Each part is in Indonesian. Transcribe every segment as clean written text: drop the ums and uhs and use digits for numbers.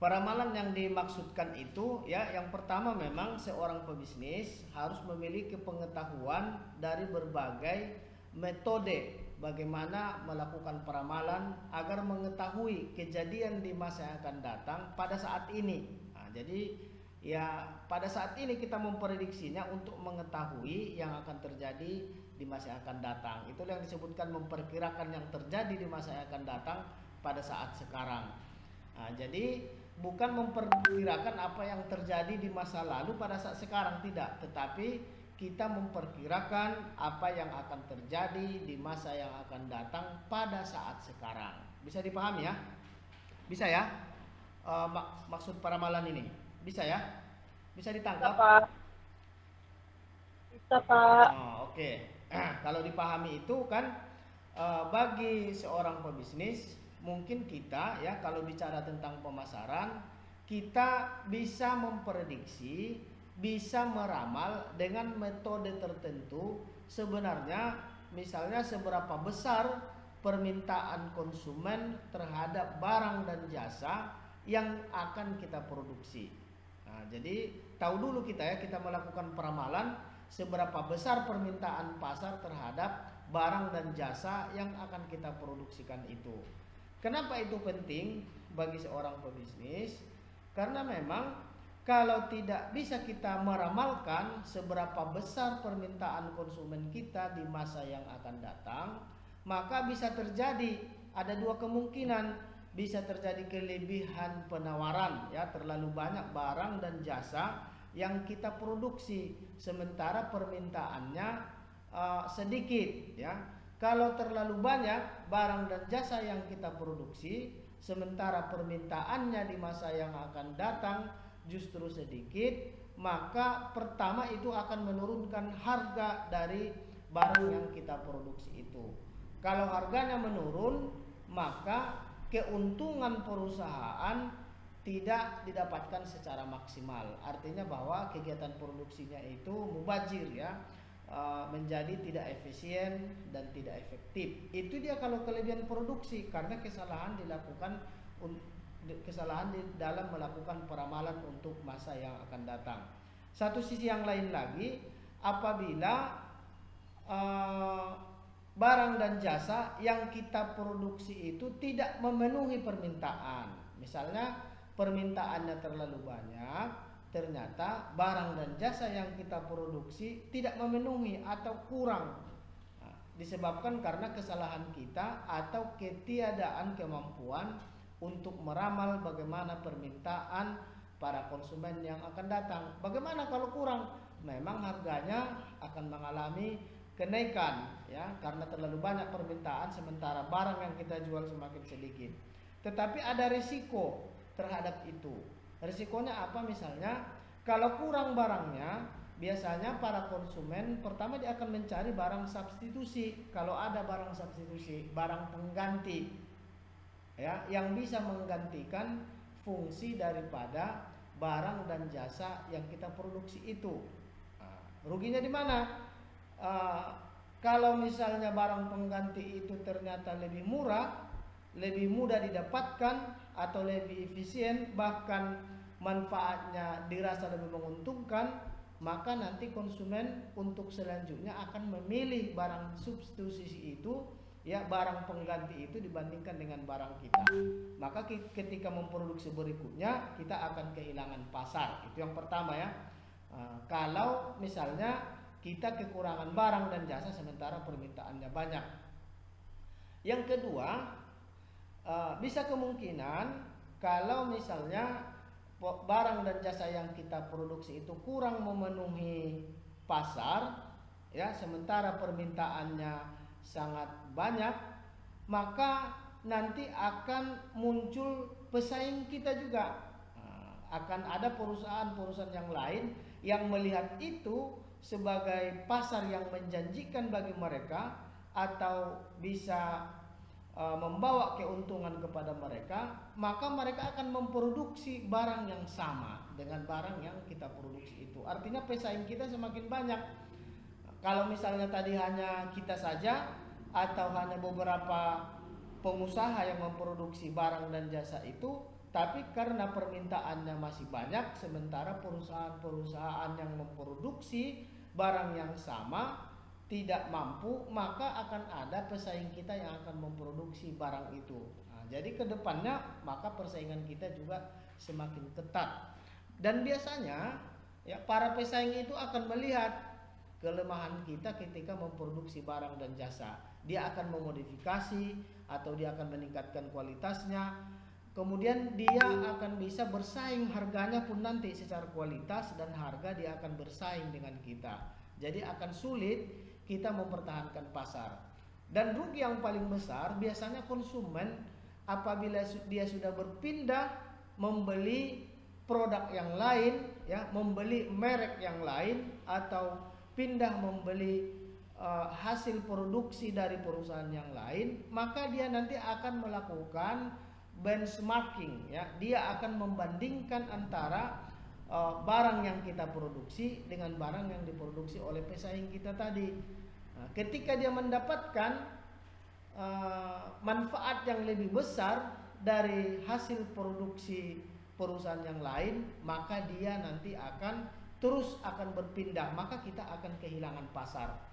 Peramalan yang dimaksudkan itu ya, yang pertama memang seorang pebisnis harus memiliki pengetahuan dari berbagai metode bagaimana melakukan peramalan agar mengetahui kejadian di masa yang akan datang pada saat ini. Nah, jadi ya pada saat ini kita memprediksinya untuk mengetahui yang akan terjadi di masa yang akan datang. Itulah yang disebutkan memperkirakan yang terjadi di masa yang akan datang pada saat sekarang. Nah, jadi bukan memperkirakan apa yang terjadi di masa lalu pada saat sekarang, tidak, tetapi kita memperkirakan apa yang akan terjadi di masa yang akan datang pada saat sekarang. Bisa dipahami ya? Bisa ya? Maksud paramalan ini bisa ya? Bisa Bisa, ditangkap? Pak. Bisa, Pak. Oh, oke. Kalau dipahami itu kan bagi seorang pebisnis, mungkin kita ya kalau bicara tentang pemasaran, kita bisa memprediksi, bisa meramal dengan metode tertentu sebenarnya, misalnya seberapa besar permintaan konsumen terhadap barang dan jasa yang akan kita produksi. Nah, jadi tahu dulu kita ya, kita melakukan peramalan seberapa besar permintaan pasar terhadap barang dan jasa yang akan kita produksikan itu. Kenapa itu penting bagi seorang pebisnis? Karena memang kalau tidak bisa kita meramalkan seberapa besar permintaan konsumen kita di masa yang akan datang, maka bisa terjadi ada dua kemungkinan. Bisa terjadi kelebihan penawaran ya, terlalu banyak barang dan jasa yang kita produksi sementara permintaannya sedikit ya. Kalau terlalu banyak barang dan jasa yang kita produksi sementara permintaannya di masa yang akan datang justru sedikit, maka pertama itu akan menurunkan harga dari barang yang kita produksi itu. Kalau harganya menurun, maka keuntungan perusahaan tidak didapatkan secara maksimal. Artinya bahwa kegiatan produksinya itu mubazir ya, menjadi tidak efisien dan tidak efektif. Itu dia kalau kelebihan produksi, karena kesalahan dilakukan, kesalahan di dalam melakukan peramalan untuk masa yang akan datang. Satu sisi yang lain lagi, apabila barang dan jasa yang kita produksi itu tidak memenuhi permintaan, misalnya permintaannya terlalu banyak, ternyata barang dan jasa yang kita produksi tidak memenuhi atau kurang, disebabkan karena kesalahan kita atau ketiadaan kemampuan untuk meramal bagaimana permintaan para konsumen yang akan datang. Bagaimana kalau kurang? Memang harganya akan mengalami kenaikan ya, karena terlalu banyak permintaan sementara barang yang kita jual semakin sedikit. Tetapi ada risiko terhadap itu. Risikonya apa? Misalnya kalau kurang barangnya, biasanya para konsumen pertama dia akan mencari barang substitusi. Kalau ada barang substitusi, barang pengganti ya, yang bisa menggantikan fungsi daripada barang dan jasa yang kita produksi itu. Ruginya di mana? Kalau misalnya barang pengganti itu ternyata lebih murah, lebih mudah didapatkan atau lebih efisien, bahkan manfaatnya dirasa lebih menguntungkan, maka nanti konsumen untuk selanjutnya akan memilih barang substitusi itu ya, barang pengganti itu dibandingkan dengan barang kita. Maka ketika memproduksi berikutnya kita akan kehilangan pasar. Itu yang pertama ya. Kalau misalnya kita kekurangan barang dan jasa sementara permintaannya banyak. Yang kedua, bisa kemungkinan kalau misalnya barang dan jasa yang kita produksi itu kurang memenuhi pasar ya, sementara permintaannya sangat banyak, maka nanti akan muncul pesaing kita juga. Akan ada perusahaan-perusahaan yang lain yang melihat itu sebagai pasar yang menjanjikan bagi mereka atau bisa membawa keuntungan kepada mereka, maka mereka akan memproduksi barang yang sama dengan barang yang kita produksi itu. Artinya pesaing kita semakin banyak. Kalau misalnya tadi hanya kita saja atau hanya beberapa pengusaha yang memproduksi barang dan jasa itu, tapi karena permintaannya masih banyak, sementara perusahaan-perusahaan yang memproduksi barang yang sama tidak mampu, maka akan ada pesaing kita yang akan memproduksi barang itu. Nah, jadi kedepannya maka persaingan kita juga semakin ketat. Dan biasanya ya para pesaing itu akan melihat kelemahan kita ketika memproduksi barang dan jasa. Dia akan memodifikasi atau dia akan meningkatkan kualitasnya. Kemudian dia akan bisa bersaing, harganya pun nanti secara kualitas dan harga dia akan bersaing dengan kita. Jadi akan sulit kita mempertahankan pasar. Dan rugi yang paling besar biasanya konsumen apabila dia sudah berpindah membeli produk yang lain, ya, membeli merek yang lain atau pindah membeli hasil produksi dari perusahaan yang lain, maka dia nanti akan melakukan benchmarking, ya. Dia akan membandingkan antara barang yang kita produksi dengan barang yang diproduksi oleh pesaing kita tadi. Nah, ketika dia mendapatkan manfaat yang lebih besar dari hasil produksi perusahaan yang lain, maka dia nanti akan berpindah, maka kita akan kehilangan pasar.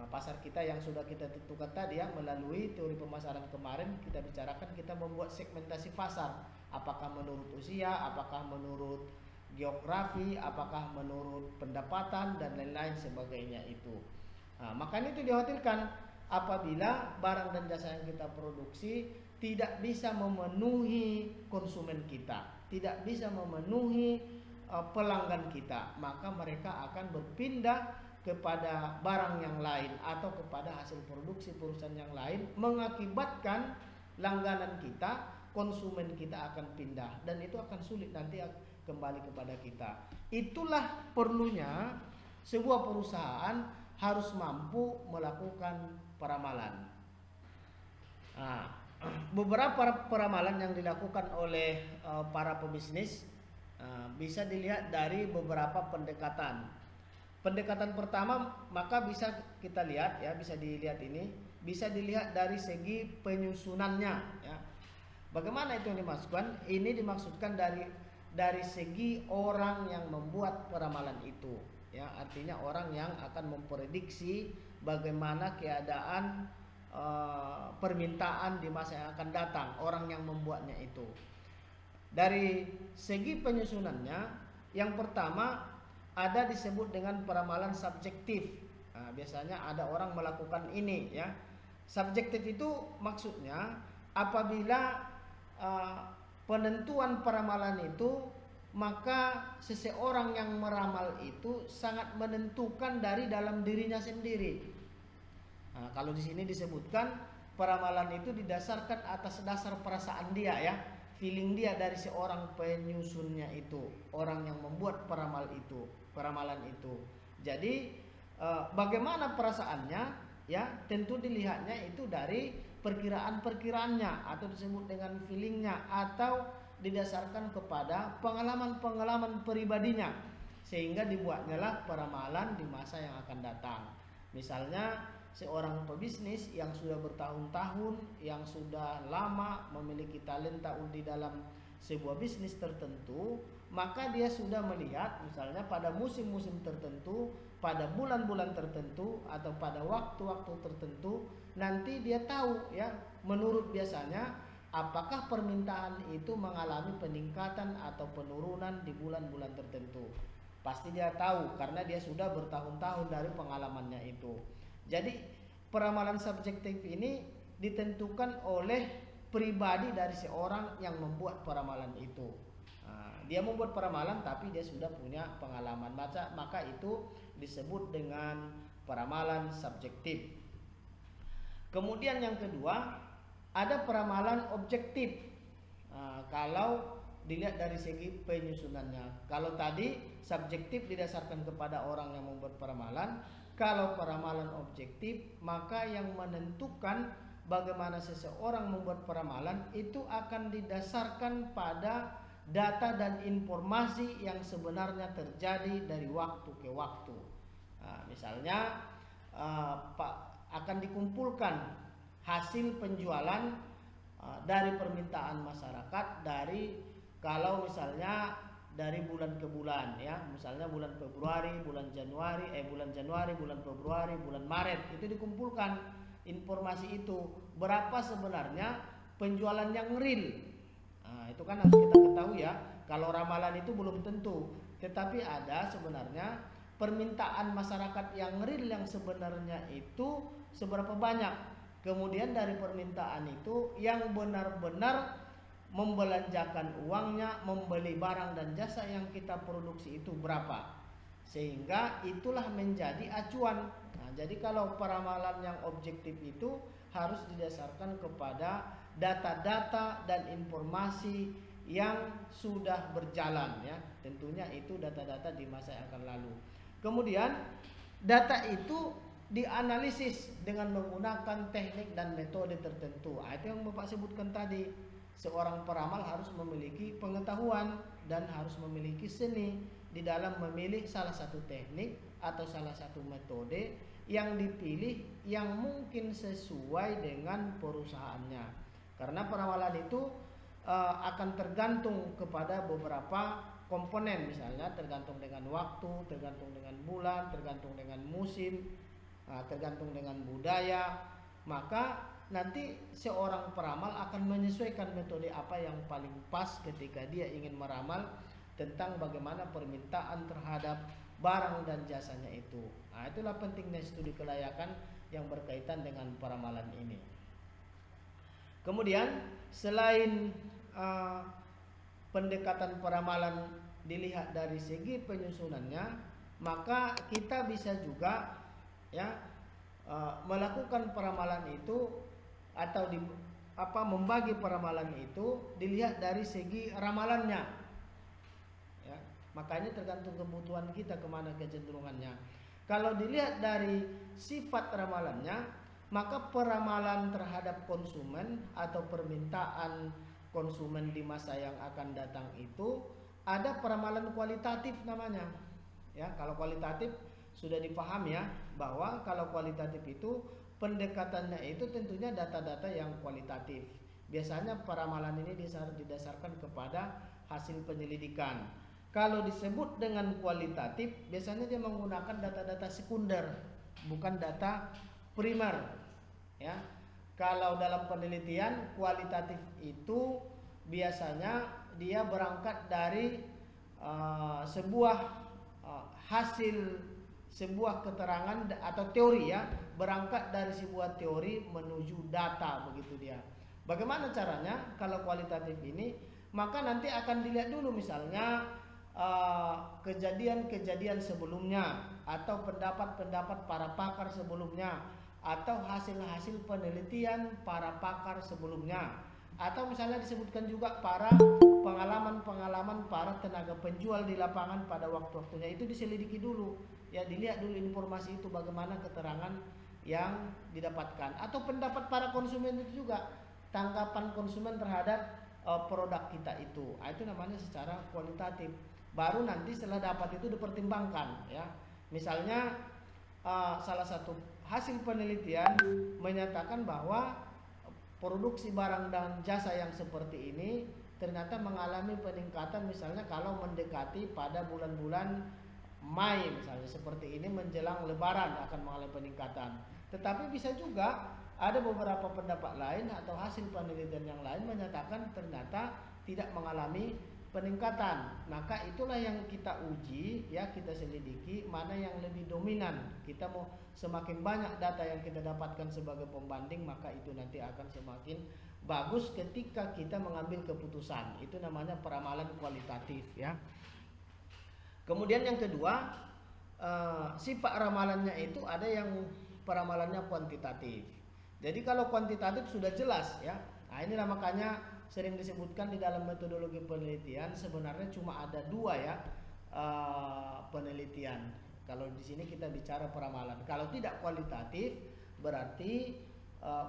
Pasar kita yang sudah kita tentukan tadi, ya, melalui teori pemasaran kemarin kita bicarakan, kita membuat segmentasi pasar, apakah menurut usia, apakah menurut geografi, apakah menurut pendapatan dan lain-lain sebagainya itu. Makanya itu dikhawatirkan apabila barang dan jasa yang kita produksi tidak bisa memenuhi konsumen kita, tidak bisa memenuhi pelanggan kita, maka mereka akan berpindah kepada barang yang lain atau kepada hasil produksi perusahaan yang lain, mengakibatkan langganan kita, konsumen kita akan pindah, dan itu akan sulit nanti kembali kepada kita. Itulah perlunya sebuah perusahaan harus mampu melakukan peramalan. Beberapa peramalan yang dilakukan oleh para pebisnis bisa dilihat dari beberapa pendekatan. Pendekatan pertama maka bisa kita lihat, ya, bisa dilihat ini, bisa dilihat dari segi penyusunannya, ya. Bagaimana itu yang dimaksudkan? Ini dimaksudkan dari segi orang yang membuat peramalan itu, ya, artinya orang yang akan memprediksi bagaimana keadaan permintaan di masa yang akan datang, orang yang membuatnya itu. Dari segi penyusunannya, yang pertama ada disebut dengan peramalan subjektif. Biasanya ada orang melakukan ini, ya. Subjektif itu maksudnya apabila penentuan peramalan itu, maka seseorang yang meramal itu sangat menentukan dari dalam dirinya sendiri. Kalau di sini disebutkan peramalan itu didasarkan atas dasar perasaan dia, ya, feeling dia dari seorang penyusunnya itu, orang yang membuat peramalan itu. Jadi bagaimana perasaannya, ya, tentu dilihatnya itu dari perkiraan-perkiraannya atau disebut dengan feelingnya, atau didasarkan kepada pengalaman-pengalaman pribadinya, sehingga dibuatnyalah peramalan di masa yang akan datang. Misalnya seorang pebisnis yang sudah bertahun-tahun, yang sudah lama memiliki talenta di dalam sebuah bisnis tertentu, maka dia sudah melihat misalnya pada musim-musim tertentu, pada bulan-bulan tertentu, atau pada waktu-waktu tertentu, nanti dia tahu, ya, menurut biasanya apakah permintaan itu mengalami peningkatan atau penurunan di bulan-bulan tertentu. Pasti dia tahu karena dia sudah bertahun-tahun dari pengalamannya itu. Jadi peramalan subjektif ini ditentukan oleh pribadi dari seorang yang membuat peramalan itu. Dia membuat peramalan tapi dia sudah punya pengalaman, maka itu disebut dengan peramalan subjektif. Kemudian yang kedua, ada peramalan objektif. Kalau dilihat dari segi penyusunannya, kalau tadi subjektif didasarkan kepada orang yang membuat peramalan, kalau peramalan objektif maka yang menentukan bagaimana seseorang membuat peramalan itu akan didasarkan pada data dan informasi yang sebenarnya terjadi dari waktu ke waktu. Misalnya akan dikumpulkan hasil penjualan dari permintaan masyarakat, dari kalau misalnya dari bulan ke bulan ya, misalnya bulan Februari, bulan Januari, bulan Februari, bulan Maret, itu dikumpulkan informasi itu berapa sebenarnya penjualan yang real. Nah, itu kan harus kita ketahui ya. Kalau ramalan itu belum tentu, tetapi ada sebenarnya permintaan masyarakat yang real yang sebenarnya itu seberapa banyak. Kemudian dari permintaan itu yang benar-benar membelanjakan uangnya, membeli barang dan jasa yang kita produksi itu berapa, sehingga itulah menjadi acuan. Nah, jadi kalau peramalan yang objektif itu harus didasarkan kepada data-data dan informasi yang sudah berjalan ya, tentunya itu data-data di masa yang akan lalu. Kemudian data itu dianalisis dengan menggunakan teknik dan metode tertentu. Itu yang Bapak sebutkan tadi. Seorang peramal harus memiliki pengetahuan dan harus memiliki seni di dalam memilih salah satu teknik atau salah satu metode yang dipilih yang mungkin sesuai dengan perusahaannya. Karena peramalan itu akan tergantung kepada beberapa komponen, misalnya tergantung dengan waktu, tergantung dengan bulan, tergantung dengan musim, tergantung dengan budaya. Maka nanti seorang peramal akan menyesuaikan metode apa yang paling pas ketika dia ingin meramal tentang bagaimana permintaan terhadap barang dan jasanya itu. Nah, itulah pentingnya studi kelayakan yang berkaitan dengan peramalan ini. Kemudian selain pendekatan peramalan dilihat dari segi penyusunannya, maka kita bisa juga ya melakukan peramalan itu atau membagi peramalan itu dilihat dari segi ramalannya ya. Makanya tergantung kebutuhan kita kemana kecenderungannya. Kalau dilihat dari sifat ramalannya, maka peramalan terhadap konsumen atau permintaan konsumen di masa yang akan datang itu ada peramalan kualitatif namanya ya. Kalau kualitatif sudah dipahami ya, bahwa kalau kualitatif itu pendekatannya itu tentunya data-data yang kualitatif. Biasanya peramalan ini didasarkan kepada hasil penyelidikan. Kalau disebut dengan kualitatif, biasanya dia menggunakan data-data sekunder, bukan data primer. Ya, kalau dalam penelitian kualitatif itu biasanya dia berangkat dari sebuah hasil sebuah keterangan atau teori ya, berangkat dari sebuah teori menuju data, begitu dia. Bagaimana caranya kalau kualitatif ini? Maka nanti akan dilihat dulu misalnya kejadian-kejadian sebelumnya atau pendapat-pendapat para pakar sebelumnya atau hasil-hasil penelitian para pakar sebelumnya, atau misalnya disebutkan juga para pengalaman-pengalaman para tenaga penjual di lapangan pada waktu-waktunya. Itu diselidiki dulu ya, dilihat dulu informasi itu bagaimana keterangan yang didapatkan, atau pendapat para konsumen itu juga, tanggapan konsumen terhadap produk kita itu. Itu namanya secara kualitatif. Baru nanti setelah dapat itu dipertimbangkan ya. Misalnya salah satu hasil penelitian menyatakan bahwa produksi barang dan jasa yang seperti ini ternyata mengalami peningkatan, misalnya kalau mendekati pada bulan-bulan Mei misalnya seperti ini menjelang Lebaran akan mengalami peningkatan. Tetapi bisa juga ada beberapa pendapat lain atau hasil penelitian yang lain menyatakan ternyata tidak mengalami peningkatan. Maka itulah yang kita uji ya, kita selidiki mana yang lebih dominan. Kita mau semakin banyak data yang kita dapatkan sebagai pembanding, maka itu nanti akan semakin bagus ketika kita mengambil keputusan. Itu namanya peramalan kualitatif ya. Kemudian yang kedua, sifat ramalannya itu ada yang peramalannya kuantitatif. Jadi kalau kuantitatif sudah jelas ya. Nah, inilah makanya sering disebutkan di dalam metodologi penelitian sebenarnya cuma ada dua ya penelitian. Kalau di sini kita bicara peramalan. Kalau tidak kualitatif berarti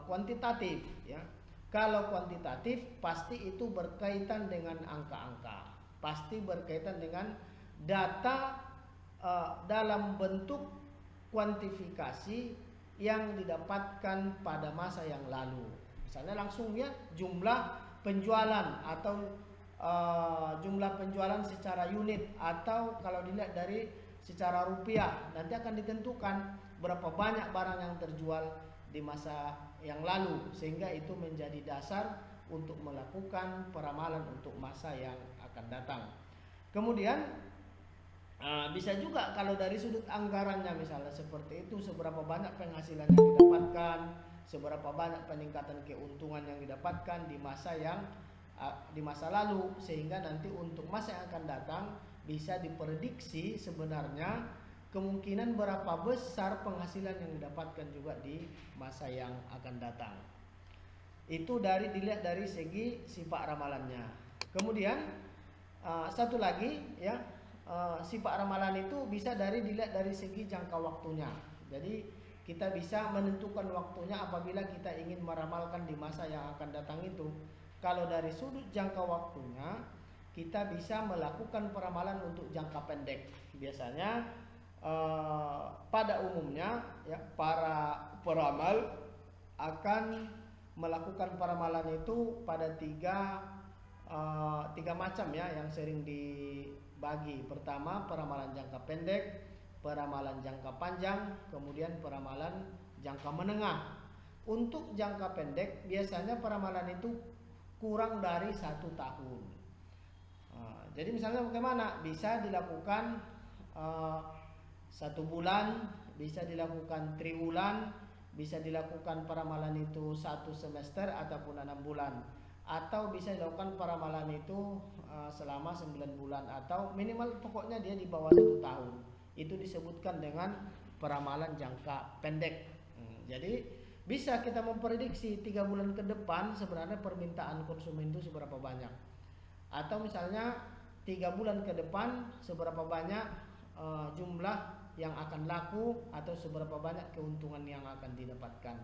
kuantitatif ya. Kalau kuantitatif pasti itu berkaitan dengan angka-angka, pasti berkaitan dengan data dalam bentuk kuantifikasi yang didapatkan pada masa yang lalu. Misalnya langsung ya jumlah penjualan atau jumlah penjualan secara unit, atau kalau dilihat dari secara rupiah, nanti akan ditentukan berapa banyak barang yang terjual di masa yang lalu, sehingga itu menjadi dasar untuk melakukan peramalan untuk masa yang akan datang. Kemudian bisa juga kalau dari sudut anggarannya, misalnya seperti itu, seberapa banyak penghasilan yang didapatkan, seberapa banyak peningkatan keuntungan yang didapatkan di masa lalu, sehingga nanti untuk masa yang akan datang bisa diprediksi sebenarnya kemungkinan berapa besar penghasilan yang didapatkan juga di masa yang akan datang. Itu dilihat dari segi sifat ramalannya. Kemudian satu lagi ya, sifat ramalan itu bisa dilihat dari segi jangka waktunya. Jadi kita bisa menentukan waktunya apabila kita ingin meramalkan di masa yang akan datang itu. Kalau dari sudut jangka waktunya, kita bisa melakukan peramalan untuk jangka pendek. Biasanya pada umumnya ya, para peramal akan melakukan peramalan itu pada tiga macam ya, yang sering dibagi. Pertama, peramalan jangka pendek, peramalan jangka panjang, kemudian peramalan jangka menengah. Untuk jangka pendek biasanya peramalan itu kurang dari 1 tahun. Jadi misalnya bagaimana? Bisa dilakukan 1 bulan, bisa dilakukan triwulan, bisa dilakukan peramalan itu 1 semester ataupun 6 bulan, atau bisa dilakukan peramalan itu selama 9 bulan, atau minimal pokoknya dia di bawah 1 tahun. Itu disebutkan dengan peramalan jangka pendek. Jadi bisa kita memprediksi 3 bulan ke depan sebenarnya permintaan konsumen itu seberapa banyak, atau misalnya 3 bulan ke depan seberapa banyak jumlah yang akan laku, atau seberapa banyak keuntungan yang akan didapatkan.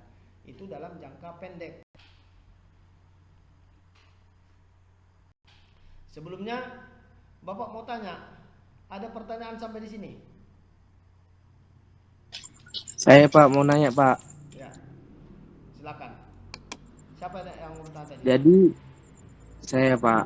Itu dalam jangka pendek. Sebelumnya Bapak mau tanya, ada pertanyaan sampai di sini? Saya Pak mau nanya Pak. Ya, silakan. Siapa yang mau tanya tadi? Jadi saya Pak,